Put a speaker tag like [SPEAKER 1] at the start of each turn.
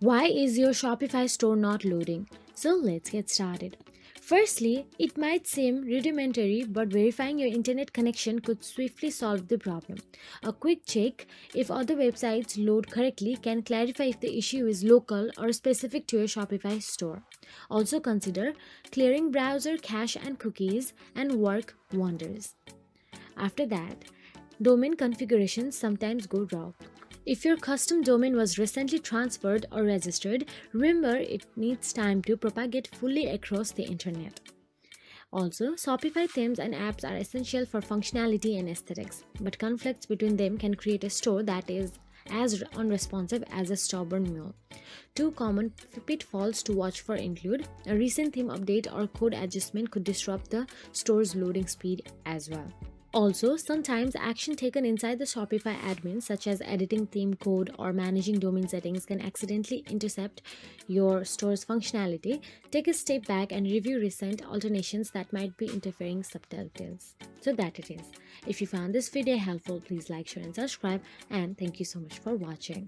[SPEAKER 1] Why is your Shopify store not loading? So let's get started. Firstly, it might seem rudimentary, but verifying your internet connection could swiftly solve the problem. A quick check if other websites load correctly can clarify if the issue is local or specific to your Shopify store. Also consider clearing browser cache and cookies and work wonders. After that, domain configurations sometimes go wrong. If your custom domain was recently transferred or registered, remember it needs time to propagate fully across the internet. Also, Shopify themes and apps are essential for functionality and aesthetics, but conflicts between them can create a store that is as unresponsive as a stubborn mule. Two common pitfalls to watch for include a recent theme update or code adjustment could disrupt the store's loading speed as well. Also, sometimes action taken inside the Shopify admin, such as editing theme code or managing domain settings, can accidentally intercept your store's functionality. Take a step back and review recent alternations that might be interfering subtleties. So that it is. If you found this video helpful, please like, share and subscribe, and thank you so much for watching.